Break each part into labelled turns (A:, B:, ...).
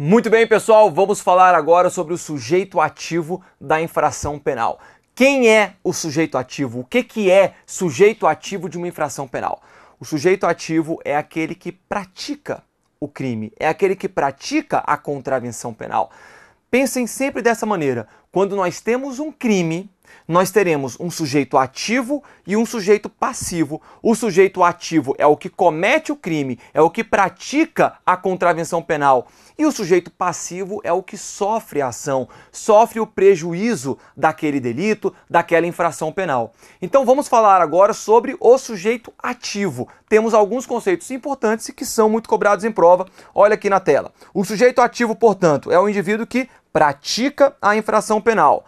A: Muito bem, pessoal, vamos falar agora sobre o sujeito ativo da infração penal. Quem é o sujeito ativo? O que é sujeito ativo de uma infração penal? O sujeito ativo é aquele que pratica o crime, é aquele que pratica a contravenção penal. Pensem sempre dessa maneira: quando nós temos um crime, nós teremos um sujeito ativo e um sujeito passivo. O sujeito ativo é o que comete o crime, é o que pratica a contravenção penal. E o sujeito passivo é o que sofre a ação, sofre o prejuízo daquele delito, daquela infração penal. Então vamos falar agora sobre o sujeito ativo. Temos alguns conceitos importantes e que são muito cobrados em prova. Olha aqui na tela. O sujeito ativo, portanto, é o indivíduo que pratica a infração penal.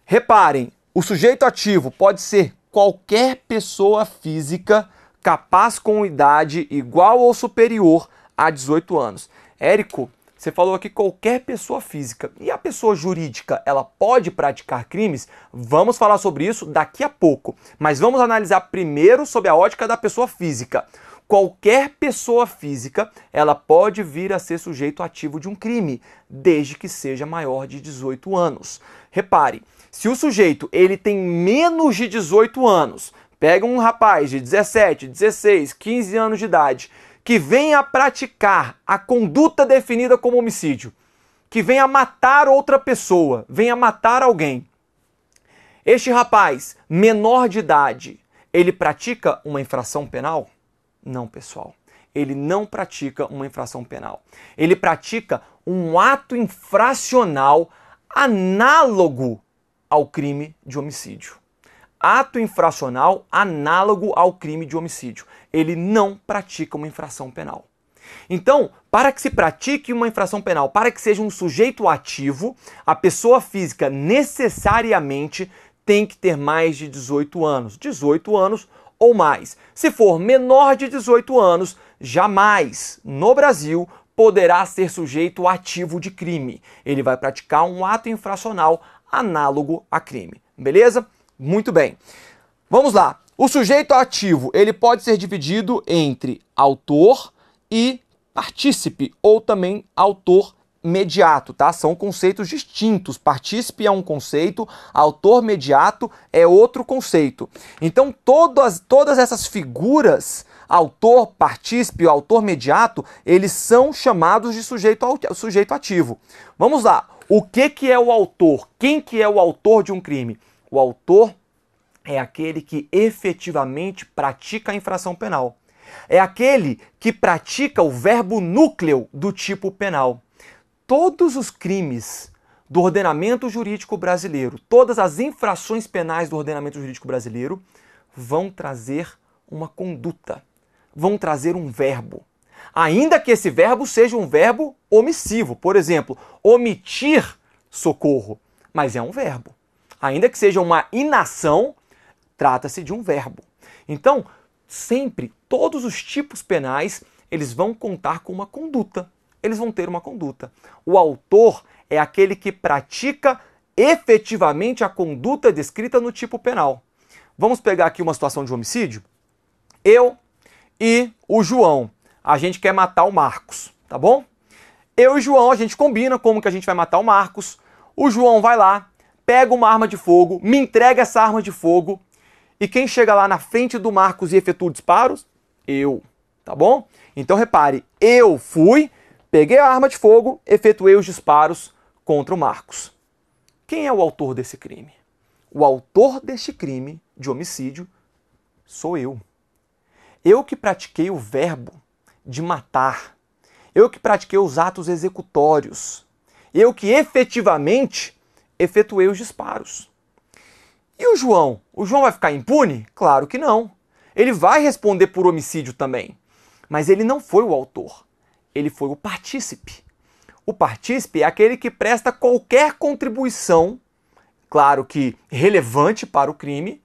A: Reparem, o sujeito ativo pode ser qualquer pessoa física capaz com idade igual ou superior a 18 anos. Érico, você falou aqui qualquer pessoa física. E a pessoa jurídica, ela pode praticar crimes? Vamos falar sobre isso daqui a pouco. Mas vamos analisar primeiro sob a ótica da pessoa física. Qualquer pessoa física, ela pode vir a ser sujeito ativo de um crime, desde que seja maior de 18 anos. Repare, se o sujeito ele tem menos de 18 anos, pega um rapaz de 17, 16, 15 anos de idade, que venha a praticar a conduta definida como homicídio, que venha matar outra pessoa, venha matar alguém. Este rapaz, menor de idade, ele pratica uma infração penal? Não, pessoal. Ele não pratica uma infração penal. Ele pratica um ato infracional análogo ao crime de homicídio. Ato infracional análogo ao crime de homicídio. Ele não pratica uma infração penal. Então, para que se pratique uma infração penal, para que seja um sujeito ativo, a pessoa física necessariamente tem que ter mais de 18 anos. 18 anos ou mais. Se for menor de 18 anos, jamais no Brasil poderá ser sujeito ativo de crime. Ele vai praticar um ato infracional análogo a crime. Beleza? Muito bem. Vamos lá. O sujeito ativo, ele pode ser dividido entre autor e partícipe, ou também autor mediato, tá? São conceitos distintos. Partícipe é um conceito, autor mediato é outro conceito. Então, todas essas figuras, autor, partícipe, autor mediato, eles são chamados de sujeito ativo. Vamos lá. O que é o autor? Quem que é o autor de um crime? O autor é aquele que efetivamente pratica a infração penal. É aquele que pratica o verbo núcleo do tipo penal. Todos os crimes do ordenamento jurídico brasileiro, todas as infrações penais do ordenamento jurídico brasileiro vão trazer uma conduta, vão trazer um verbo. Ainda que esse verbo seja um verbo omissivo, por exemplo, omitir socorro, mas é um verbo. Ainda que seja uma inação, trata-se de um verbo. Então, sempre, todos os tipos penais, eles vão contar com uma conduta. Eles vão ter uma conduta. O autor é aquele que pratica efetivamente a conduta descrita no tipo penal. Vamos pegar aqui uma situação de homicídio? Eu e o João, a gente quer matar o Marcos, tá bom? Eu e o João, a gente combina como que a gente vai matar o Marcos. O João vai lá, pega uma arma de fogo, me entrega essa arma de fogo, e quem chega lá na frente do Marcos e efetua disparos? Eu, tá bom? Então repare, eu fui, peguei a arma de fogo, efetuei os disparos contra o Marcos. Quem é o autor desse crime? O autor deste crime de homicídio sou eu. Eu que pratiquei o verbo de matar. Eu que pratiquei os atos executórios. Eu que efetivamente efetuei os disparos. E o João? O João vai ficar impune? Claro que não. Ele vai responder por homicídio também. Mas ele não foi o autor. Ele foi o partícipe. O partícipe é aquele que presta qualquer contribuição, claro que relevante para o crime,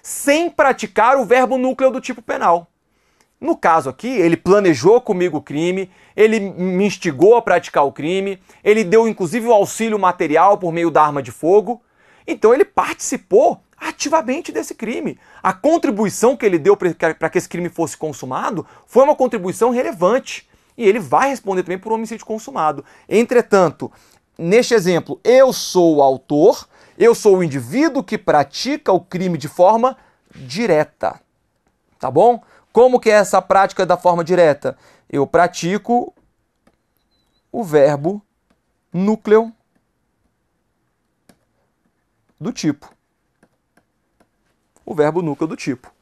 A: sem praticar o verbo núcleo do tipo penal. No caso aqui, ele planejou comigo o crime, ele me instigou a praticar o crime, ele deu inclusive o auxílio material por meio da arma de fogo. Então ele participou ativamente desse crime. A contribuição que ele deu para que esse crime fosse consumado foi uma contribuição relevante. e ele vai responder também por homicídio consumado. Entretanto, neste exemplo, eu sou o autor, eu sou o indivíduo que pratica o crime de forma direta, tá bom? Como que é essa prática da forma direta? Eu pratico o verbo núcleo do tipo. O verbo núcleo do tipo.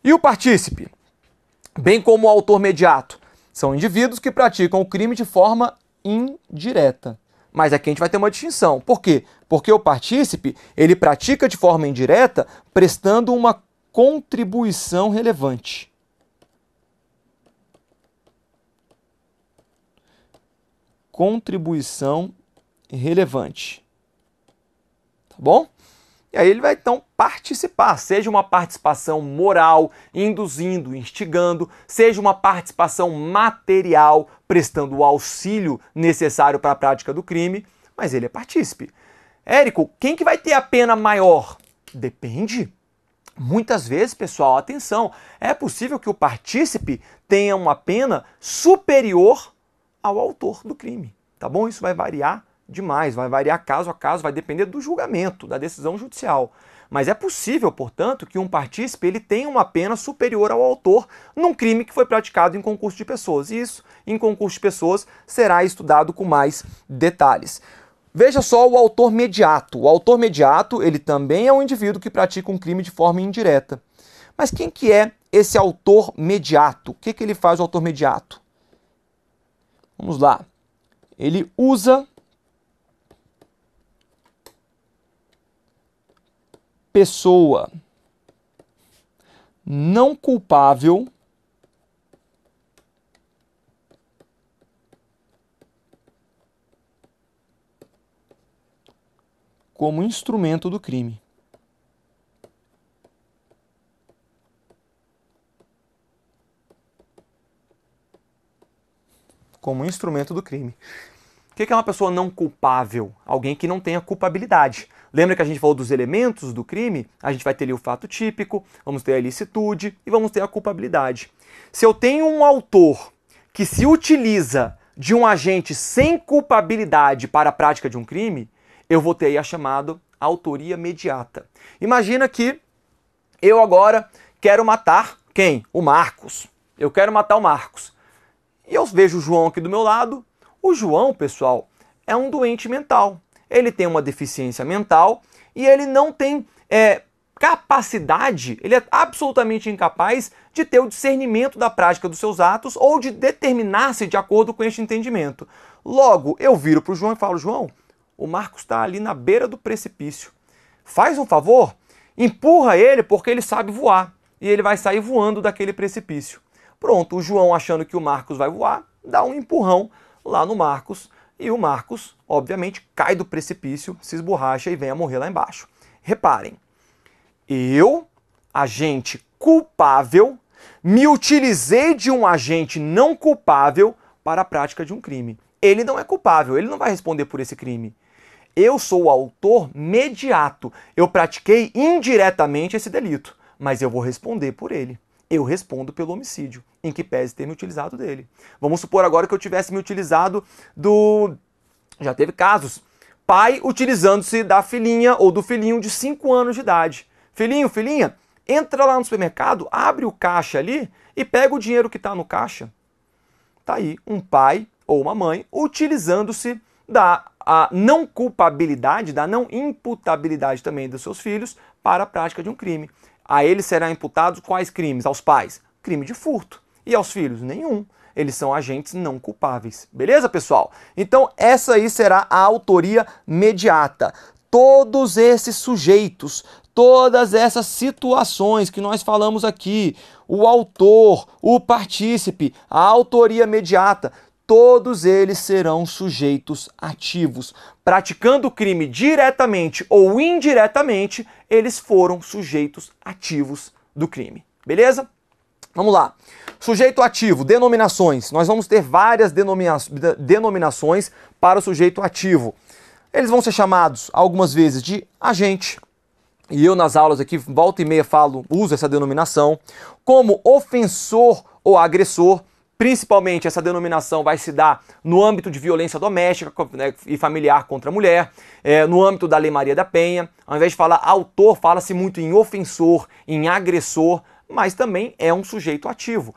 A: E o partícipe, bem como o autor mediato, são indivíduos que praticam o crime de forma indireta. Mas aqui a gente vai ter uma distinção. Por quê? Porque o partícipe, ele pratica de forma indireta, prestando uma contribuição relevante. Contribuição relevante. Tá bom? E aí ele vai então participar, seja uma participação moral, induzindo, instigando, seja uma participação material, prestando o auxílio necessário para a prática do crime, mas ele é partícipe. Érico, quem que vai ter a pena maior? Depende. Muitas vezes, pessoal, atenção, é possível que o partícipe tenha uma pena superior ao autor do crime, tá bom? Isso vai variar demais, vai variar caso a caso, vai depender do julgamento, da decisão judicial. Mas é possível, portanto, que um partícipe ele tenha uma pena superior ao autor num crime que foi praticado em concurso de pessoas. E isso, em concurso de pessoas, será estudado com mais detalhes. Veja só o autor mediato. O autor mediato, ele também é um indivíduo que pratica um crime de forma indireta. Mas quem que é esse autor mediato? O que que ele faz, o autor mediato? Vamos lá. Ele usa pessoa não culpável como instrumento do crime. Como instrumento do crime. O que é uma pessoa não culpável? Alguém que não tenha culpabilidade. Lembra que a gente falou dos elementos do crime? A gente vai ter ali o fato típico, vamos ter a ilicitude e vamos ter a culpabilidade. Se eu tenho um autor que se utiliza de um agente sem culpabilidade para a prática de um crime, eu vou ter aí a chamada autoria mediata. Imagina que eu agora quero matar quem? O Marcos. Eu quero matar o Marcos. E eu vejo o João aqui do meu lado. O João, pessoal, é um doente mental. Ele tem uma deficiência mental e ele não tem capacidade, ele é absolutamente incapaz de ter o discernimento da prática dos seus atos ou de determinar-se de acordo com este entendimento. Logo, eu viro para o João e falo, João, o Marcos está ali na beira do precipício. Faz um favor, empurra ele porque ele sabe voar e ele vai sair voando daquele precipício. Pronto, o João, achando que o Marcos vai voar, dá um empurrão lá no Marcos e o Marcos, obviamente, cai do precipício, se esborracha e vem a morrer lá embaixo. Reparem, eu, agente culpável, me utilizei de um agente não culpável para a prática de um crime. Ele não é culpável, ele não vai responder por esse crime. Eu sou o autor mediato, eu pratiquei indiretamente esse delito, mas eu vou responder por ele. Eu respondo pelo homicídio, em que pese ter me utilizado dele. Vamos supor agora que eu tivesse me utilizado do... Já teve casos. Pai utilizando-se da filhinha ou do filhinho de 5 anos de idade. Filhinho, filhinha, entra lá no supermercado, abre o caixa ali e pega o dinheiro que está no caixa. Tá aí um pai ou uma mãe utilizando-se da não culpabilidade, da não imputabilidade também dos seus filhos para a prática de um crime. A eles serão imputados quais crimes? Aos pais? Crime de furto. E aos filhos? Nenhum. Eles são agentes não culpáveis. Beleza, pessoal? Então, essa aí será a autoria mediata. Todos esses sujeitos, todas essas situações que nós falamos aqui, o autor, o partícipe, a autoria mediata, todos eles serão sujeitos ativos. Praticando o crime diretamente ou indiretamente, eles foram sujeitos ativos do crime. Beleza? Vamos lá. Sujeito ativo, denominações. Nós vamos ter várias denominações para o sujeito ativo. Eles vão ser chamados algumas vezes de agente, e eu nas aulas aqui, volta e meia uso essa denominação, como ofensor ou agressor. Principalmente essa denominação vai se dar no âmbito de violência doméstica, né, e familiar contra a mulher, no âmbito da Lei Maria da Penha. Ao invés de falar autor, fala-se muito em ofensor, em agressor, mas também é um sujeito ativo.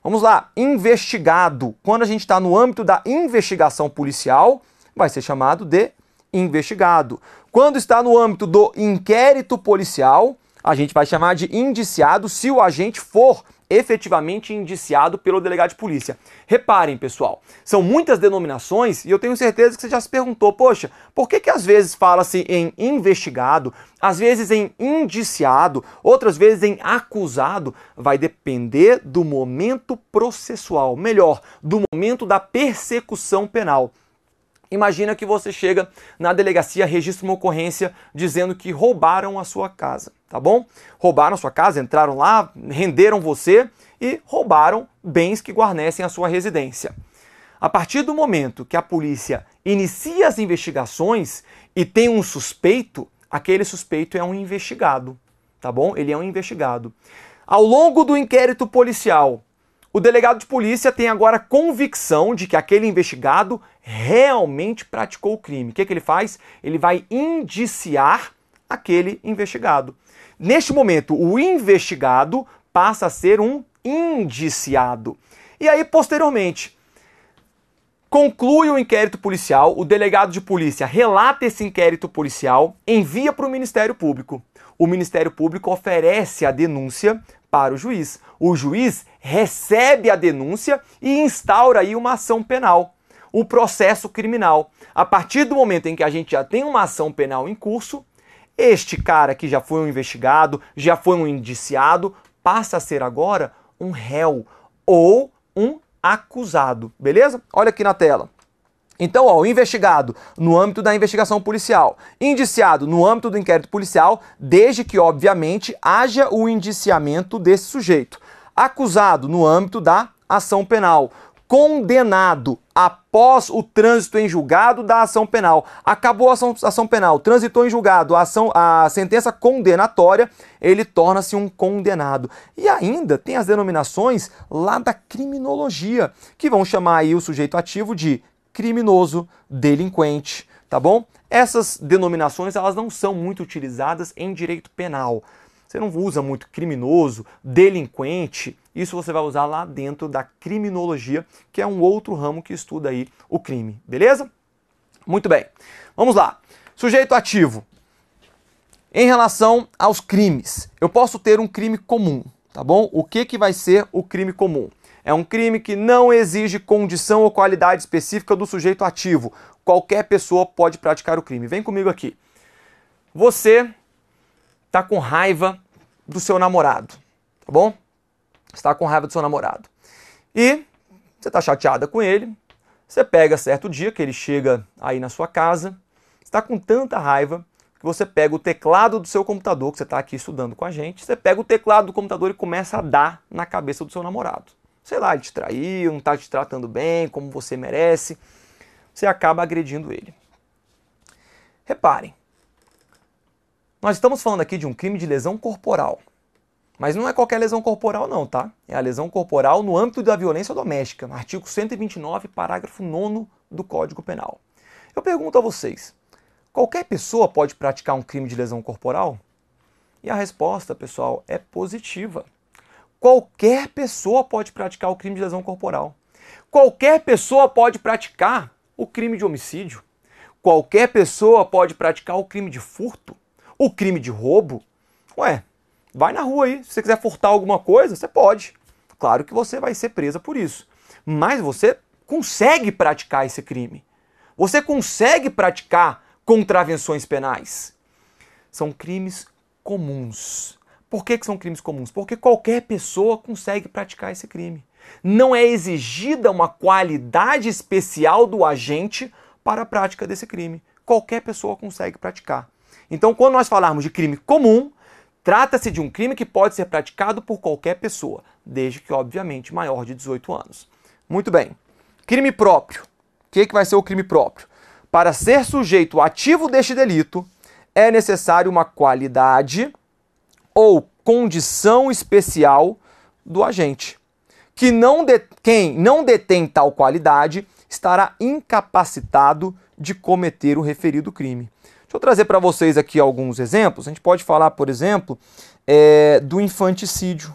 A: Vamos lá, investigado. Quando a gente está no âmbito da investigação policial, vai ser chamado de investigado. Quando está no âmbito do inquérito policial, a gente vai chamar de indiciado se o agente for efetivamente indiciado pelo delegado de polícia. Reparem, pessoal, são muitas denominações e eu tenho certeza que você já se perguntou, poxa, por que às vezes fala-se em investigado, às vezes em indiciado, outras vezes em acusado? Vai depender do momento processual, melhor, do momento da persecução penal. Imagina que você chega na delegacia, registra uma ocorrência dizendo que roubaram a sua casa, tá bom? Roubaram a sua casa, entraram lá, renderam você e roubaram bens que guarnecem a sua residência. A partir do momento que a polícia inicia as investigações e tem um suspeito, aquele suspeito é um investigado, tá bom? Ele é um investigado. Ao longo do inquérito policial, o delegado de polícia tem agora convicção de que aquele investigado realmente praticou o crime. O que ele faz? Ele vai indiciar aquele investigado. Neste momento, o investigado passa a ser um indiciado. E aí, posteriormente, conclui o inquérito policial, o delegado de polícia relata esse inquérito policial, envia para o Ministério Público. O Ministério Público oferece a denúncia para o juiz. O juiz recebe a denúncia e instaura aí uma ação penal, o processo criminal. A partir do momento em que a gente já tem uma ação penal em curso, este cara que já foi um investigado, já foi um indiciado, passa a ser agora um réu ou um acusado, beleza? Olha aqui na tela. Então, ó, o investigado no âmbito da investigação policial, indiciado no âmbito do inquérito policial, desde que, obviamente, haja o indiciamento desse sujeito. Acusado no âmbito da ação penal. Condenado após o trânsito em julgado da ação penal. Acabou a ação penal, transitou em julgado a sentença condenatória, ele torna-se um condenado. E ainda tem as denominações lá da criminologia, que vão chamar aí o sujeito ativo de criminoso, delinquente, tá bom? Essas denominações, elas não são muito utilizadas em direito penal. Você não usa muito criminoso, delinquente, isso você vai usar lá dentro da criminologia, que é um outro ramo que estuda aí o crime, beleza? Muito bem, vamos lá. Sujeito ativo. Em relação aos crimes, eu posso ter um crime comum, tá bom? O que vai ser o crime comum? É um crime que não exige condição ou qualidade específica do sujeito ativo. Qualquer pessoa pode praticar o crime. Vem comigo aqui. Você está com raiva do seu namorado, tá bom? Está com raiva do seu namorado. E você está chateada com ele. Você pega certo dia que ele chega aí na sua casa. Está com tanta raiva que você pega o teclado do seu computador, que você está aqui estudando com a gente. Você pega o teclado do computador e começa a dar na cabeça do seu namorado. Sei lá, ele te traiu, não está te tratando bem, como você merece. Você acaba agredindo ele. Reparem, nós estamos falando aqui de um crime de lesão corporal. Mas não é qualquer lesão corporal não, tá? É a lesão corporal no âmbito da violência doméstica, artigo 129, parágrafo 9º do Código Penal. Eu pergunto a vocês, qualquer pessoa pode praticar um crime de lesão corporal? E a resposta, pessoal, é positiva. Qualquer pessoa pode praticar o crime de lesão corporal. Qualquer pessoa pode praticar o crime de homicídio. Qualquer pessoa pode praticar o crime de furto, o crime de roubo. Ué, vai na rua aí, se você quiser furtar alguma coisa, você pode. Claro que você vai ser presa por isso. Mas você consegue praticar esse crime. Você consegue praticar contravenções penais. São crimes comuns. Por que são crimes comuns? Porque qualquer pessoa consegue praticar esse crime. Não é exigida uma qualidade especial do agente para a prática desse crime. Qualquer pessoa consegue praticar. Então, quando nós falarmos de crime comum, trata-se de um crime que pode ser praticado por qualquer pessoa, desde que, obviamente, maior de 18 anos. Muito bem. Crime próprio. O que vai ser o crime próprio? Para ser sujeito ativo deste delito, é necessário uma qualidade ou condição especial do agente. Quem não detém tal qualidade estará incapacitado de cometer o referido crime. Deixa eu trazer para vocês aqui alguns exemplos. A gente pode falar, por exemplo, do infanticídio.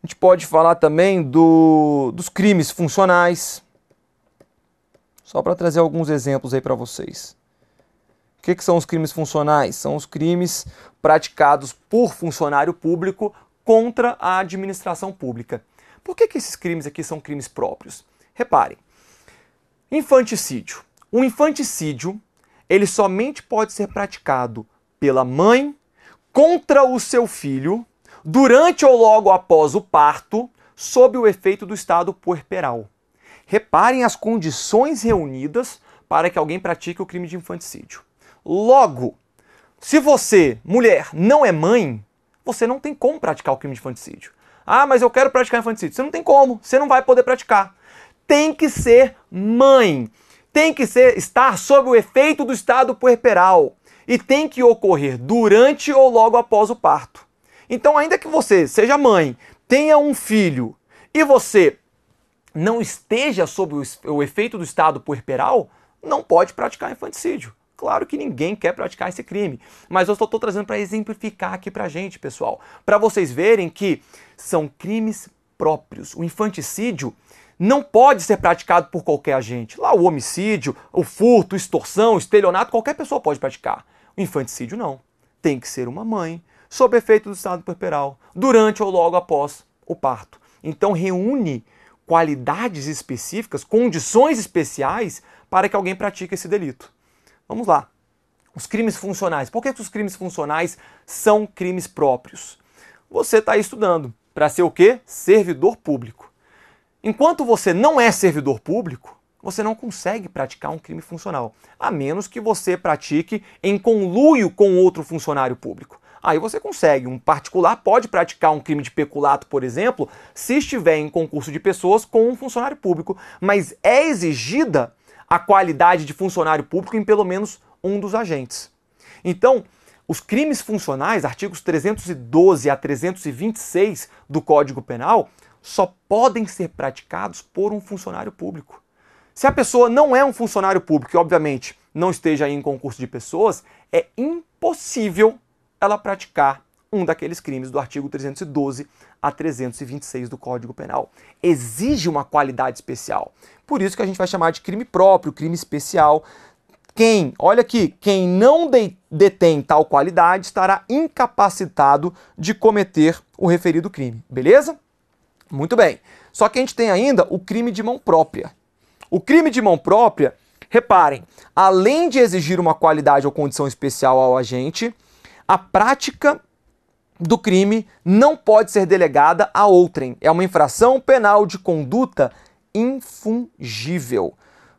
A: A gente pode falar também dos crimes funcionais. Só para trazer alguns exemplos aí para vocês. O que são os crimes funcionais? São os crimes praticados por funcionário público contra a administração pública. Por que esses crimes aqui são crimes próprios? Reparem, infanticídio. O infanticídio, ele somente pode ser praticado pela mãe contra o seu filho durante ou logo após o parto, sob o efeito do estado puerperal. Reparem as condições reunidas para que alguém pratique o crime de infanticídio. Logo, se você, mulher, não é mãe, você não tem como praticar o crime de infanticídio. Ah, mas eu quero praticar infanticídio. Você não tem como, você não vai poder praticar. Tem que ser mãe, tem que estar sob o efeito do estado puerperal e tem que ocorrer durante ou logo após o parto. Então, ainda que você seja mãe, tenha um filho e você não esteja sob o efeito do estado puerperal, não pode praticar infanticídio. Claro que ninguém quer praticar esse crime, mas eu só estou trazendo para exemplificar aqui para a gente, pessoal, para vocês verem que são crimes próprios. O infanticídio não pode ser praticado por qualquer agente. Lá o homicídio, o furto, extorsão, estelionato, qualquer pessoa pode praticar. O infanticídio não. Tem que ser uma mãe, sob efeito do estado puerperal, durante ou logo após o parto. Então reúne qualidades específicas, condições especiais para que alguém pratique esse delito. Vamos lá. Os crimes funcionais. Por que os crimes funcionais são crimes próprios? Você está aí estudando para ser o quê? Servidor público. Enquanto você não é servidor público, você não consegue praticar um crime funcional, a menos que você pratique em conluio com outro funcionário público. Aí você consegue. Um particular pode praticar um crime de peculato, por exemplo, se estiver em concurso de pessoas com um funcionário público, mas é exigida a qualidade de funcionário público em pelo menos um dos agentes. Então, os crimes funcionais, artigos 312 a 326 do Código Penal, só podem ser praticados por um funcionário público. Se a pessoa não é um funcionário público e, obviamente, não esteja aí em concurso de pessoas, é impossível ela praticar um daqueles crimes do artigo 312 a 326 do Código Penal. Exige uma qualidade especial. Por isso que a gente vai chamar de crime próprio, crime especial. Olha aqui, quem não detém tal qualidade estará incapacitado de cometer o referido crime. Beleza? Muito bem. Só que a gente tem ainda o crime de mão própria. O crime de mão própria, reparem, além de exigir uma qualidade ou condição especial ao agente, a prática do crime não pode ser delegada a outrem. É uma infração penal de conduta infungível.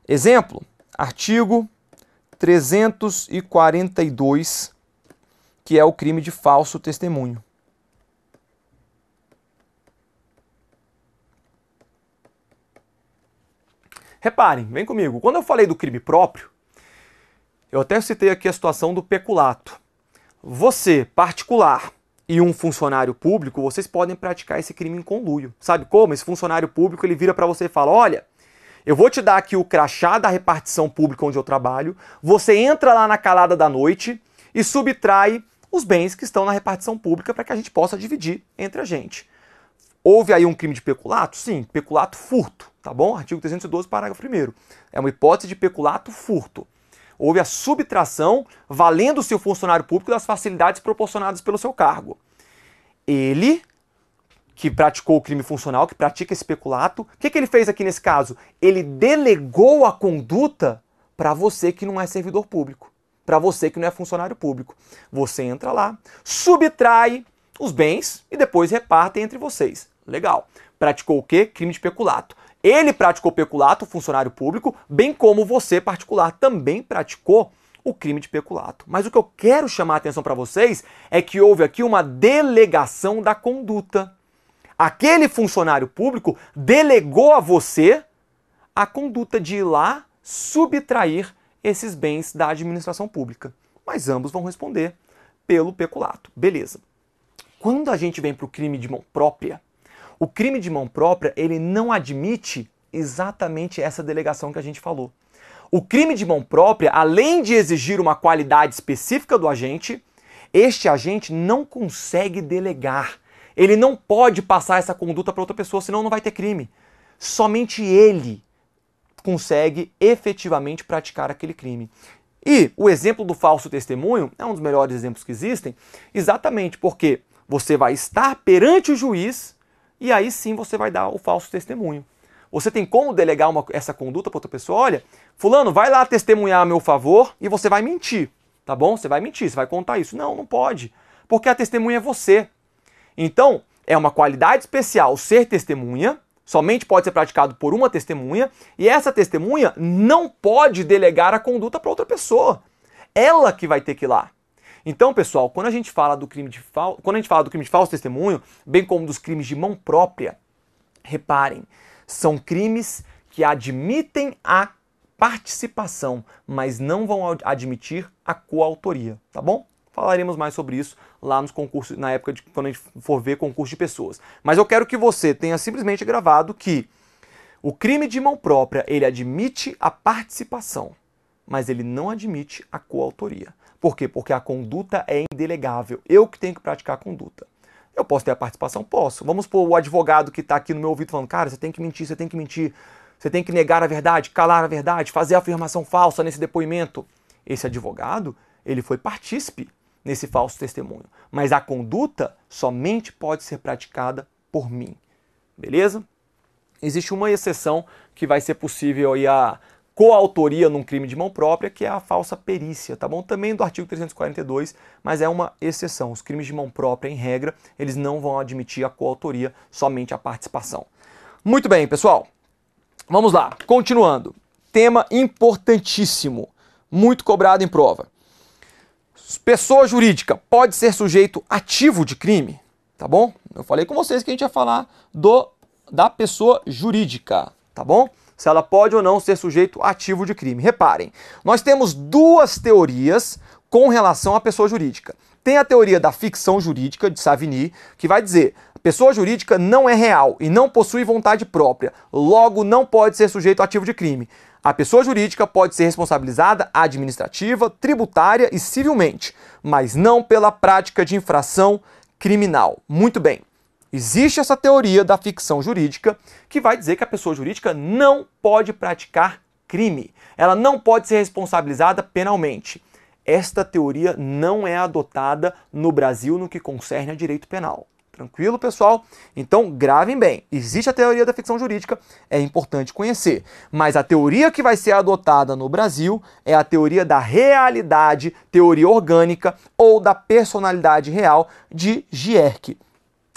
A: Exemplo, artigo 342, que é o crime de falso testemunho. Reparem, vem comigo, quando eu falei do crime próprio, eu até citei aqui a situação do peculato. Você, particular, e um funcionário público, vocês podem praticar esse crime em conluio. Sabe como? Esse funcionário público, ele vira para você e fala, olha, eu vou te dar aqui o crachá da repartição pública onde eu trabalho, você entra lá na calada da noite e subtrai os bens que estão na repartição pública para que a gente possa dividir entre a gente. Houve aí um crime de peculato? Sim, peculato furto, tá bom? Artigo 312, parágrafo 1º. É uma hipótese de peculato furto. Houve a subtração, valendo-se o funcionário público das facilidades proporcionadas pelo seu cargo. Ele, que praticou o crime funcional, que pratica esse peculato, o que ele fez aqui nesse caso? Ele delegou a conduta para você que não é servidor público, para você que não é funcionário público. Você entra lá, subtrai os bens e depois reparte entre vocês. Legal. Praticou o quê? Crime de peculato. Ele praticou peculato, funcionário público, bem como você, particular, também praticou o crime de peculato. Mas o que eu quero chamar a atenção para vocês é que houve aqui uma delegação da conduta. Aquele funcionário público delegou a você a conduta de ir lá subtrair esses bens da administração pública. Mas ambos vão responder pelo peculato. Beleza. Quando a gente vem para o crime de mão própria, o crime de mão própria ele não admite exatamente essa delegação que a gente falou. O crime de mão própria, além de exigir uma qualidade específica do agente, este agente não consegue delegar. Ele não pode passar essa conduta para outra pessoa, senão não vai ter crime. Somente ele consegue efetivamente praticar aquele crime. E o exemplo do falso testemunho é um dos melhores exemplos que existem, exatamente porque você vai estar perante o juiz e aí sim você vai dar o falso testemunho. Você tem como delegar essa conduta para outra pessoa? Olha, fulano, vai lá testemunhar a meu favor e você vai mentir, tá bom? Você vai mentir, você vai contar isso. Não, não pode, porque a testemunha é você. Então, é uma qualidade especial ser testemunha, somente pode ser praticado por uma testemunha, e essa testemunha não pode delegar a conduta para outra pessoa. Ela que vai ter que ir lá. Então, pessoal, quando a gente fala do crime de falso testemunho, bem como dos crimes de mão própria, reparem, são crimes que admitem a participação, mas não vão admitir a coautoria, tá bom? Falaremos mais sobre isso lá nos concursos, na época de quando a gente for ver concurso de pessoas. Mas eu quero que você tenha simplesmente gravado que o crime de mão própria, ele admite a participação, mas ele não admite a coautoria. Por quê? Porque a conduta é indelegável. Eu que tenho que praticar a conduta. Eu posso ter a participação? Posso. Vamos pôr o advogado que está aqui no meu ouvido falando, cara, você tem que mentir, você tem que mentir, você tem que negar a verdade, calar a verdade, fazer a afirmação falsa nesse depoimento. Esse advogado, ele foi partícipe nesse falso testemunho. Mas a conduta somente pode ser praticada por mim. Beleza? Existe uma exceção que vai ser possível aí a coautoria num crime de mão própria, que é a falsa perícia, tá bom? Também do artigo 342, mas é uma exceção. Os crimes de mão própria, em regra, eles não vão admitir a coautoria, somente a participação. Muito bem, pessoal. Vamos lá, continuando. Tema importantíssimo, muito cobrado em prova. Pessoa jurídica pode ser sujeito ativo de crime, tá bom? Eu falei com vocês que a gente ia falar da pessoa jurídica, tá bom? Se ela pode ou não ser sujeito ativo de crime. Reparem, nós temos duas teorias com relação à pessoa jurídica. Tem a teoria da ficção jurídica de Savigny, que vai dizer a pessoa jurídica não é real e não possui vontade própria, logo não pode ser sujeito ativo de crime. A pessoa jurídica pode ser responsabilizada administrativa, tributária e civilmente, mas não pela prática de infração criminal. Muito bem. Existe essa teoria da ficção jurídica que vai dizer que a pessoa jurídica não pode praticar crime. Ela não pode ser responsabilizada penalmente. Esta teoria não é adotada no Brasil no que concerne a direito penal. Tranquilo, pessoal? Então, gravem bem. Existe a teoria da ficção jurídica, é importante conhecer. Mas a teoria que vai ser adotada no Brasil é a teoria da realidade, teoria orgânica ou da personalidade real de Gierke.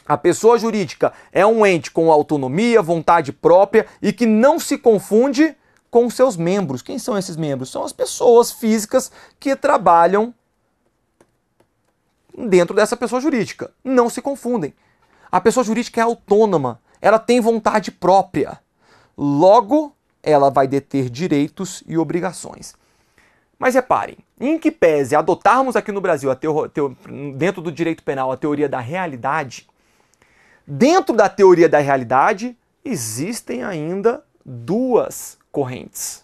A: A pessoa jurídica é um ente com autonomia, vontade própria e que não se confunde com seus membros. Quem são esses membros? São as pessoas físicas que trabalham dentro dessa pessoa jurídica. Não se confundem. A pessoa jurídica é autônoma, ela tem vontade própria. Logo, ela vai deter direitos e obrigações. Mas reparem, em que pese adotarmos aqui no Brasil, dentro do direito penal, a teoria da realidade, dentro da teoria da realidade, existem ainda duas correntes.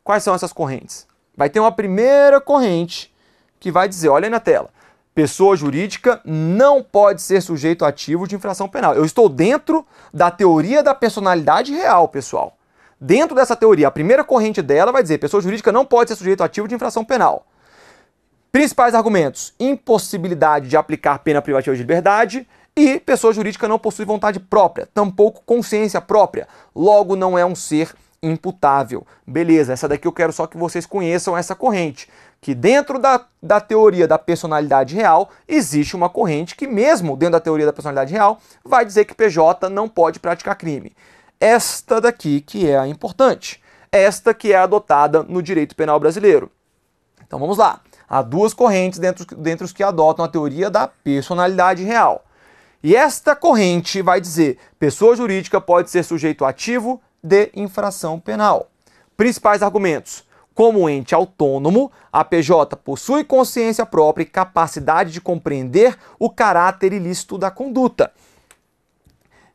A: Quais são essas correntes? Vai ter uma primeira corrente que vai dizer, olha aí na tela, pessoa jurídica não pode ser sujeito ativo de infração penal. Eu estou dentro da teoria da personalidade real, pessoal. Dentro dessa teoria, a primeira corrente dela vai dizer, pessoa jurídica não pode ser sujeito ativo de infração penal. Principais argumentos, impossibilidade de aplicar pena privativa de liberdade, e pessoa jurídica não possui vontade própria, tampouco consciência própria, logo não é um ser imputável. Beleza, essa daqui eu quero só que vocês conheçam essa corrente, que dentro da teoria da personalidade real, existe uma corrente que mesmo dentro da teoria da personalidade real, vai dizer que PJ não pode praticar crime. Esta daqui que é a importante, esta que é adotada no direito penal brasileiro. Então vamos lá, há duas correntes dentre os que adotam a teoria da personalidade real. E esta corrente vai dizer, pessoa jurídica pode ser sujeito ativo de infração penal. Principais argumentos. Como ente autônomo, a PJ possui consciência própria e capacidade de compreender o caráter ilícito da conduta.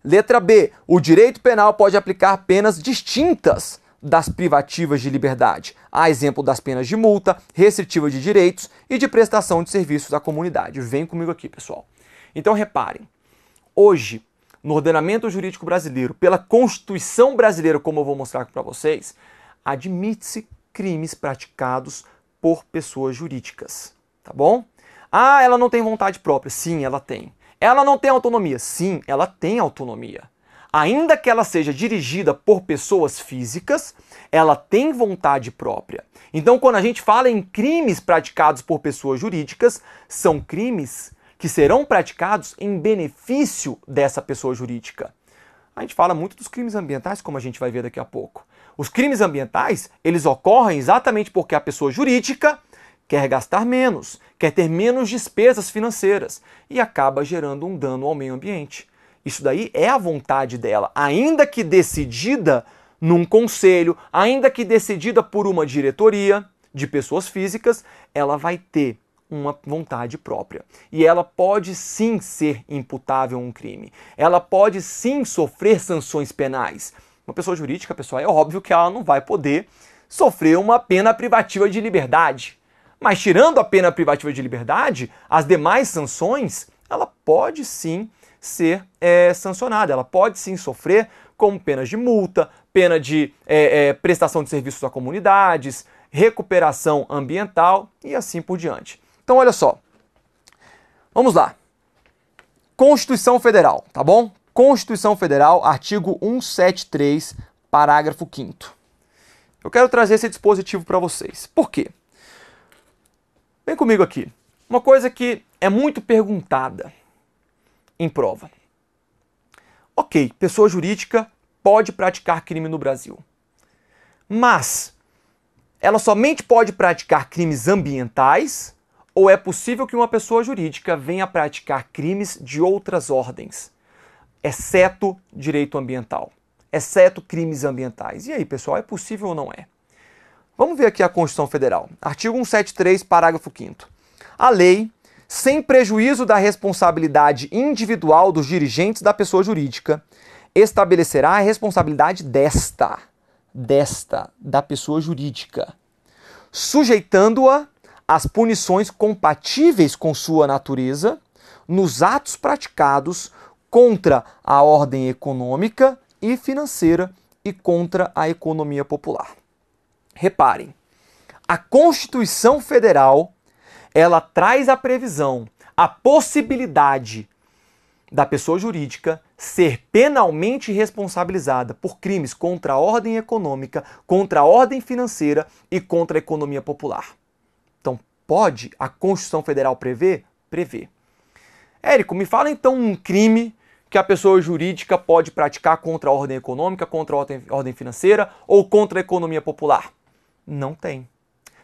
A: Letra B. O direito penal pode aplicar penas distintas das privativas de liberdade, a exemplo das penas de multa, restritiva de direitos e de prestação de serviços à comunidade. Vem comigo aqui, pessoal. Então, reparem. Hoje, no ordenamento jurídico brasileiro, pela Constituição brasileira, como eu vou mostrar aqui para vocês, admite-se crimes praticados por pessoas jurídicas, tá bom? Ah, ela não tem vontade própria. Sim, ela tem. Ela não tem autonomia. Sim, ela tem autonomia. Ainda que ela seja dirigida por pessoas físicas, ela tem vontade própria. Então, quando a gente fala em crimes praticados por pessoas jurídicas, são crimes que serão praticados em benefício dessa pessoa jurídica. A gente fala muito dos crimes ambientais, como a gente vai ver daqui a pouco. Os crimes ambientais, eles ocorrem exatamente porque a pessoa jurídica quer gastar menos, quer ter menos despesas financeiras e acaba gerando um dano ao meio ambiente. Isso daí é a vontade dela, ainda que decidida num conselho, ainda que decidida por uma diretoria de pessoas físicas, ela vai ter uma vontade própria. E ela pode sim ser imputável a um crime. Ela pode sim sofrer sanções penais. Uma pessoa jurídica, pessoal, é óbvio que ela não vai poder sofrer uma pena privativa de liberdade. Mas tirando a pena privativa de liberdade, as demais sanções, ela pode sim ser sancionada. Ela pode sim sofrer como penas de multa, pena de prestação de serviços a comunidades, recuperação ambiental e assim por diante. Então, olha só. Vamos lá. Constituição Federal, tá bom? Constituição Federal, artigo 173, parágrafo 5º. Eu quero trazer esse dispositivo para vocês. Por quê? Vem comigo aqui. Uma coisa que é muito perguntada em prova. Ok, pessoa jurídica pode praticar crime no Brasil. Mas ela somente pode praticar crimes ambientais ou é possível que uma pessoa jurídica venha praticar crimes de outras ordens, exceto direito ambiental, exceto crimes ambientais? E aí, pessoal, é possível ou não é? Vamos ver aqui a Constituição Federal. Artigo 173, parágrafo 5º. A lei, sem prejuízo da responsabilidade individual dos dirigentes da pessoa jurídica, estabelecerá a responsabilidade da pessoa jurídica, sujeitando-a às punições compatíveis com sua natureza nos atos praticados contra a ordem econômica e financeira e contra a economia popular. Reparem, a Constituição Federal, ela traz a previsão, a possibilidade da pessoa jurídica ser penalmente responsabilizada por crimes contra a ordem econômica, contra a ordem financeira e contra a economia popular. Então, pode a Constituição Federal prever? Prevê. Érico, me fala então um crime que a pessoa jurídica pode praticar contra a ordem econômica, contra a ordem financeira ou contra a economia popular. Não tem.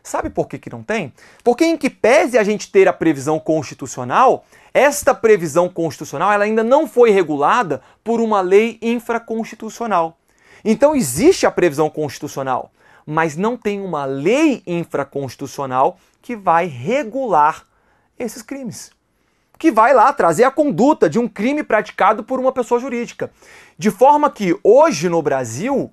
A: Sabe por que não tem? Porque em que pese a gente ter a previsão constitucional, esta previsão constitucional ela ainda não foi regulada por uma lei infraconstitucional. Então existe a previsão constitucional, mas não tem uma lei infraconstitucional que vai regular esses crimes, que vai lá trazer a conduta de um crime praticado por uma pessoa jurídica. De forma que hoje no Brasil,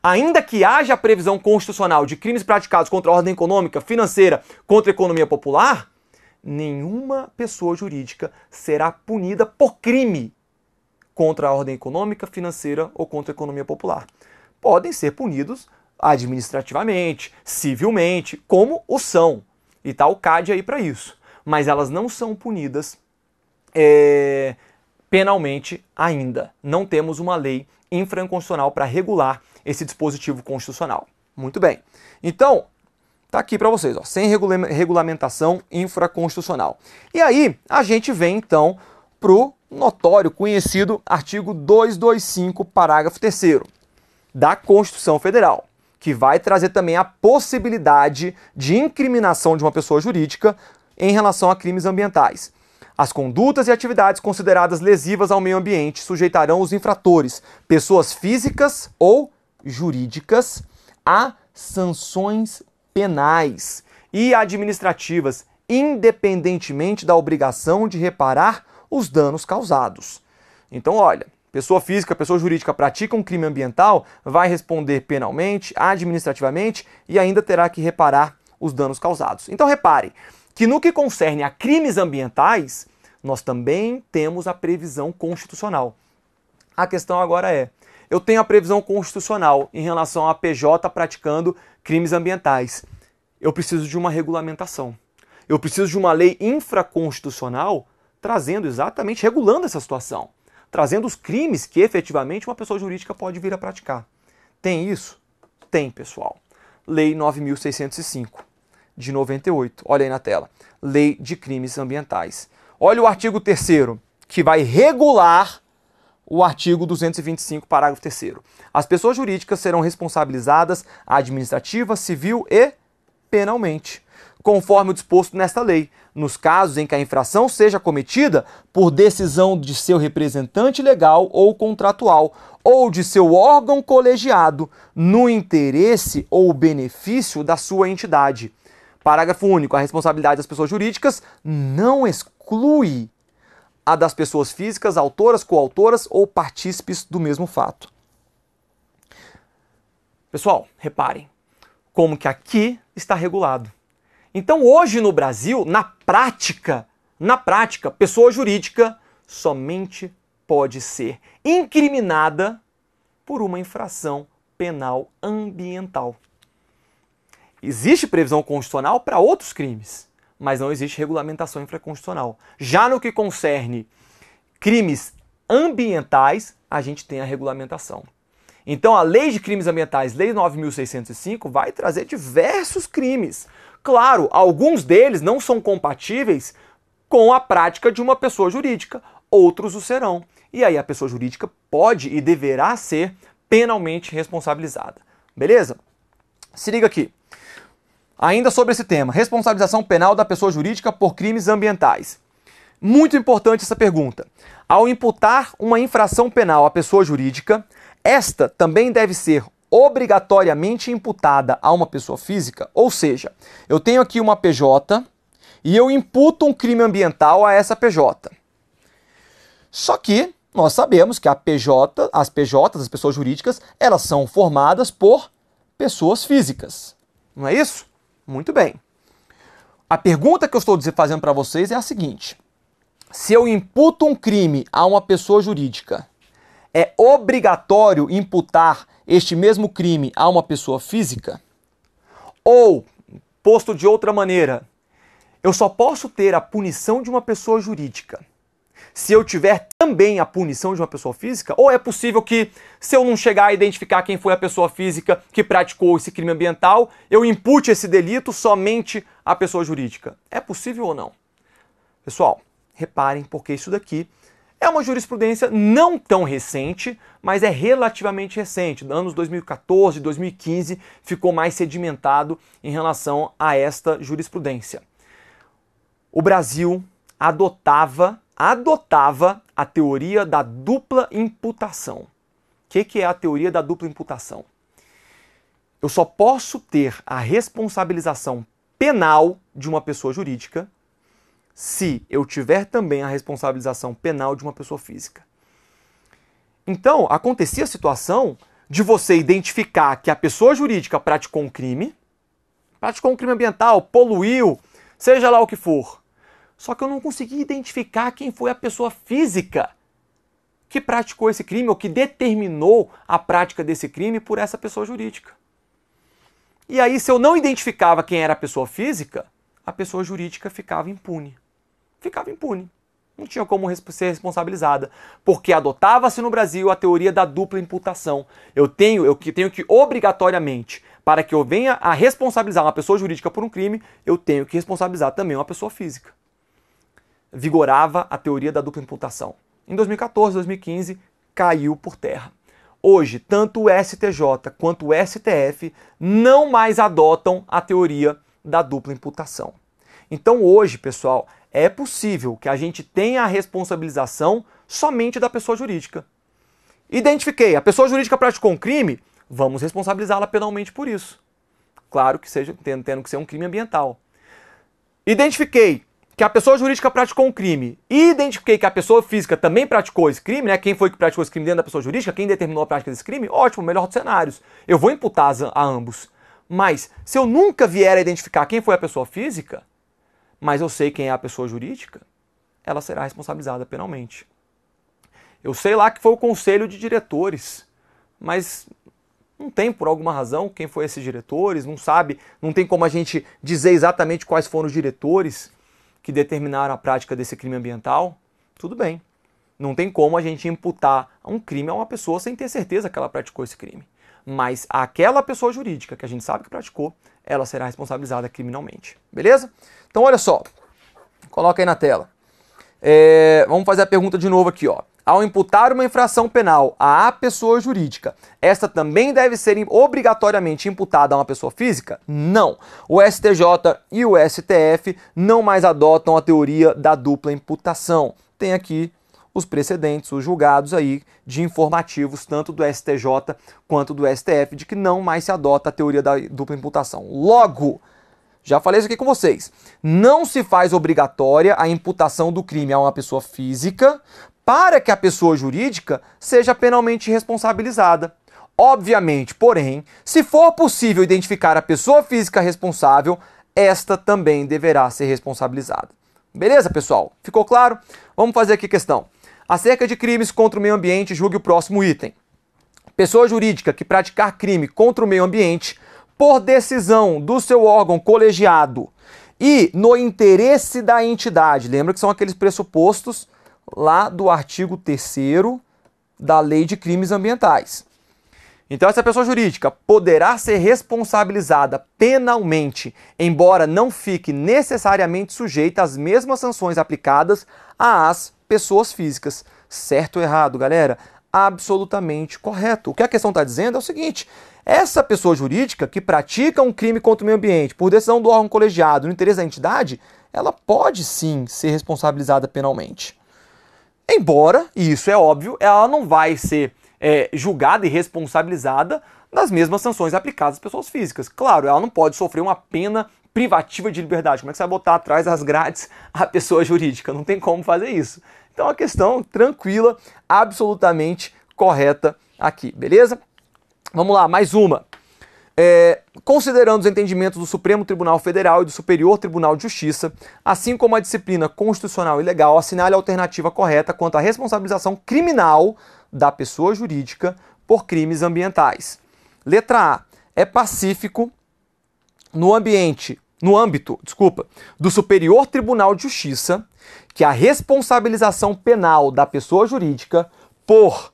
A: ainda que haja a previsão constitucional de crimes praticados contra a ordem econômica, financeira, contra a economia popular, nenhuma pessoa jurídica será punida por crime contra a ordem econômica, financeira ou contra a economia popular. Podem ser punidos administrativamente, civilmente, como o são. E está o CAD aí para isso. Mas elas não são punidas penalmente ainda. Não temos uma lei infraconstitucional para regular esse dispositivo constitucional. Muito bem. Então, tá aqui para vocês, ó, sem regulamentação infraconstitucional. E aí, a gente vem então pro notório, conhecido artigo 225, parágrafo 3º da Constituição Federal, que vai trazer também a possibilidade de incriminação de uma pessoa jurídica em relação a crimes ambientais. As condutas e atividades consideradas lesivas ao meio ambiente sujeitarão os infratores, pessoas físicas ou jurídicas, há sanções penais e administrativas, independentemente da obrigação de reparar os danos causados. Então, olha, pessoa física, pessoa jurídica pratica um crime ambiental, vai responder penalmente, administrativamente e ainda terá que reparar os danos causados. Então, reparem que no que concerne a crimes ambientais, nós também temos a previsão constitucional. A questão agora é, eu tenho a previsão constitucional em relação à PJ praticando crimes ambientais. Eu preciso de uma regulamentação. Eu preciso de uma lei infraconstitucional trazendo exatamente, regulando essa situação. Trazendo os crimes que efetivamente uma pessoa jurídica pode vir a praticar. Tem isso? Tem, pessoal. Lei 9.605, de 98. Olha aí na tela. Lei de Crimes Ambientais. Olha o artigo 3º, que vai regular o artigo 225, parágrafo 3º. As pessoas jurídicas serão responsabilizadas administrativa, civil e penalmente, conforme o disposto nesta lei, nos casos em que a infração seja cometida por decisão de seu representante legal ou contratual, ou de seu órgão colegiado, no interesse ou benefício da sua entidade. Parágrafo único. A responsabilidade das pessoas jurídicas não exclui a das pessoas físicas, autoras, coautoras ou partícipes do mesmo fato. Pessoal, reparem como que aqui está regulado. Então, hoje no Brasil, na prática, pessoa jurídica somente pode ser incriminada por uma infração penal ambiental. Existe previsão constitucional para outros crimes, mas não existe regulamentação infraconstitucional. Já no que concerne crimes ambientais, a gente tem a regulamentação. Então, a Lei de Crimes Ambientais, Lei 9.605, vai trazer diversos crimes. Claro, alguns deles não são compatíveis com a prática de uma pessoa jurídica, outros o serão. E aí a pessoa jurídica pode e deverá ser penalmente responsabilizada. Beleza? Se liga aqui. Ainda sobre esse tema, responsabilização penal da pessoa jurídica por crimes ambientais. Muito importante essa pergunta. Ao imputar uma infração penal à pessoa jurídica, esta também deve ser obrigatoriamente imputada a uma pessoa física, ou seja, eu tenho aqui uma PJ e eu imputo um crime ambiental a essa PJ. Só que nós sabemos que as PJs, as pessoas jurídicas, elas são formadas por pessoas físicas. Não é isso? Muito bem. A pergunta que eu estou fazendo para vocês é a seguinte: se eu imputo um crime a uma pessoa jurídica, é obrigatório imputar este mesmo crime a uma pessoa física? Ou, posto de outra maneira, eu só posso ter a punição de uma pessoa jurídica se eu tiver também a punição de uma pessoa física? Ou é possível que, se eu não chegar a identificar quem foi a pessoa física que praticou esse crime ambiental, eu impute esse delito somente à pessoa jurídica? É possível ou não? Pessoal, reparem, porque isso daqui é uma jurisprudência não tão recente, mas é relativamente recente. Nos anos 2014, 2015, ficou mais sedimentado em relação a esta jurisprudência. O Brasil adotava a teoria da dupla imputação. O que é a teoria da dupla imputação? Eu só posso ter a responsabilização penal de uma pessoa jurídica se eu tiver também a responsabilização penal de uma pessoa física. Então, acontecia a situação de você identificar que a pessoa jurídica praticou um crime ambiental, poluiu, seja lá o que for. Só que eu não consegui identificar quem foi a pessoa física que praticou esse crime ou que determinou a prática desse crime por essa pessoa jurídica. E aí, se eu não identificava quem era a pessoa física, a pessoa jurídica ficava impune. Não tinha como ser responsabilizada, porque adotava-se no Brasil a teoria da dupla imputação. Eu tenho que obrigatoriamente, para que eu venha a responsabilizar uma pessoa jurídica por um crime, eu tenho que responsabilizar também uma pessoa física. Vigorava a teoria da dupla imputação. Em 2014, 2015, caiu por terra. Hoje, tanto o STJ quanto o STF não mais adotam a teoria da dupla imputação. Então hoje, pessoal, é possível que a gente tenha a responsabilização somente da pessoa jurídica. Identifiquei, a pessoa jurídica praticou um crime, vamos responsabilizá-la penalmente por isso. Claro que seja tendo que ser um crime ambiental. Identifiquei que a pessoa jurídica praticou um crime e identifiquei que a pessoa física também praticou esse crime, né? Quem foi que praticou esse crime dentro da pessoa jurídica? Quem determinou a prática desse crime? Ótimo, melhor dos cenários. Eu vou imputar a ambos. Mas se eu nunca vier a identificar quem foi a pessoa física, mas eu sei quem é a pessoa jurídica, ela será responsabilizada penalmente. Eu sei lá que foi o conselho de diretores, mas não tem por alguma razão quem foi esses diretores, não sabe, não tem como a gente dizer exatamente quais foram os diretores que determinaram a prática desse crime ambiental. Tudo bem. Não tem como a gente imputar um crime a uma pessoa sem ter certeza que ela praticou esse crime. Mas aquela pessoa jurídica que a gente sabe que praticou, ela será responsabilizada criminalmente. Beleza? Então olha só, coloca aí na tela. Vamos fazer a pergunta de novo aqui, ó. Ao imputar uma infração penal à pessoa jurídica, esta também deve ser obrigatoriamente imputada a uma pessoa física? Não. O STJ e o STF não mais adotam a teoria da dupla imputação. Tem aqui os precedentes, os julgados aí de informativos, tanto do STJ quanto do STF, de que não mais se adota a teoria da dupla imputação. Logo, já falei isso aqui com vocês, não se faz obrigatória a imputação do crime a uma pessoa física para que a pessoa jurídica seja penalmente responsabilizada. Obviamente, porém, se for possível identificar a pessoa física responsável, esta também deverá ser responsabilizada. Beleza, pessoal? Ficou claro? Vamos fazer aqui a questão. Acerca de crimes contra o meio ambiente, julgue o próximo item. Pessoa jurídica que praticar crime contra o meio ambiente por decisão do seu órgão colegiado e no interesse da entidade. Lembra que são aqueles pressupostos lá do artigo 3º da Lei de Crimes Ambientais. Então essa pessoa jurídica poderá ser responsabilizada penalmente, embora não fique necessariamente sujeita às mesmas sanções aplicadas às pessoas físicas. Certo ou errado, galera? Absolutamente correto. O que a questão está dizendo é o seguinte: essa pessoa jurídica que pratica um crime contra o meio ambiente por decisão do órgão colegiado no interesse da entidade, ela pode sim ser responsabilizada penalmente. Embora, e isso é óbvio, ela não vai ser julgada e responsabilizada das mesmas sanções aplicadas às pessoas físicas. Claro, ela não pode sofrer uma pena privativa de liberdade. Como é que você vai botar atrás das grades a pessoa jurídica? Não tem como fazer isso. Então, a questão tranquila, absolutamente correta aqui, beleza? Vamos lá, mais uma. Considerando os entendimentos do Supremo Tribunal Federal e do Superior Tribunal de Justiça, assim como a disciplina constitucional e legal, assinale a alternativa correta quanto à responsabilização criminal da pessoa jurídica por crimes ambientais. Letra A. É pacífico no âmbito do Superior Tribunal de Justiça que a responsabilização penal da pessoa jurídica por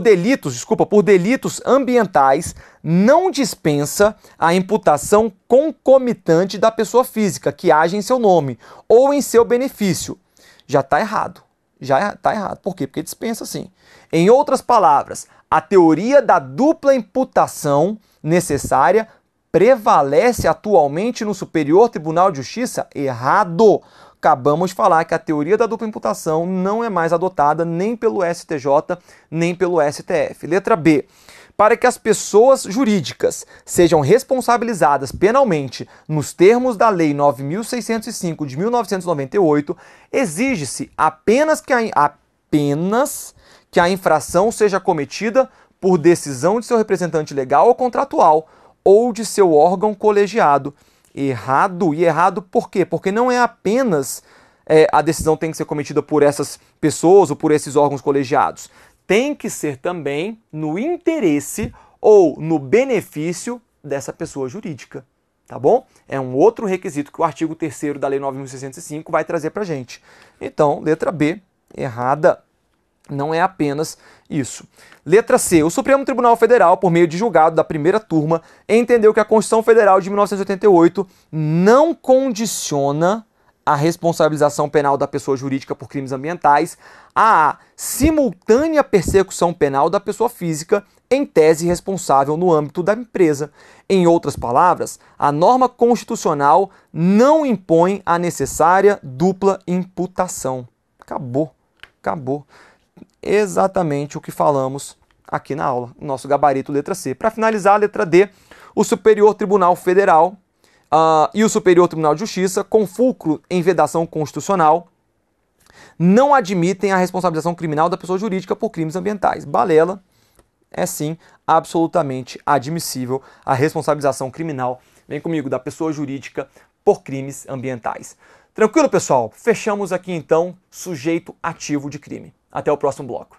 A: delitos ambientais não dispensa a imputação concomitante da pessoa física que age em seu nome ou em seu benefício. Já está errado. Já está errado. Por quê? Porque dispensa sim. Em outras palavras, a teoria da dupla imputação necessária prevalece atualmente no Superior Tribunal de Justiça? Errado! Acabamos de falar que a teoria da dupla imputação não é mais adotada nem pelo STJ, nem pelo STF. Letra B. Para que as pessoas jurídicas sejam responsabilizadas penalmente nos termos da Lei 9.605 de 1998, exige-se apenas que a infração seja cometida por decisão de seu representante legal ou contratual ou de seu órgão colegiado. Errado. E errado por quê? Porque não é apenas a decisão tem que ser cometida por essas pessoas ou por esses órgãos colegiados. Tem que ser também no interesse ou no benefício dessa pessoa jurídica. Tá bom? É um outro requisito que o artigo 3º da Lei 9.605 vai trazer pra gente. Então, letra B, errada. Não é apenas isso. Letra C. O Supremo Tribunal Federal, por meio de julgado da primeira turma, entendeu que a Constituição Federal de 1988 não condiciona a responsabilização penal da pessoa jurídica por crimes ambientais à simultânea persecução penal da pessoa física em tese responsável no âmbito da empresa. Em outras palavras, a norma constitucional não impõe a necessária dupla imputação. Acabou. Acabou. Exatamente o que falamos aqui na aula, nosso gabarito letra C. Para finalizar, a letra D, o Superior Tribunal Federal e o Superior Tribunal de Justiça, com fulcro em vedação constitucional, não admitem a responsabilização criminal da pessoa jurídica por crimes ambientais. Balela, é sim absolutamente admissível a responsabilização criminal, vem comigo, da pessoa jurídica por crimes ambientais. Tranquilo, pessoal? Fechamos aqui então sujeito ativo de crime. Até o próximo bloco.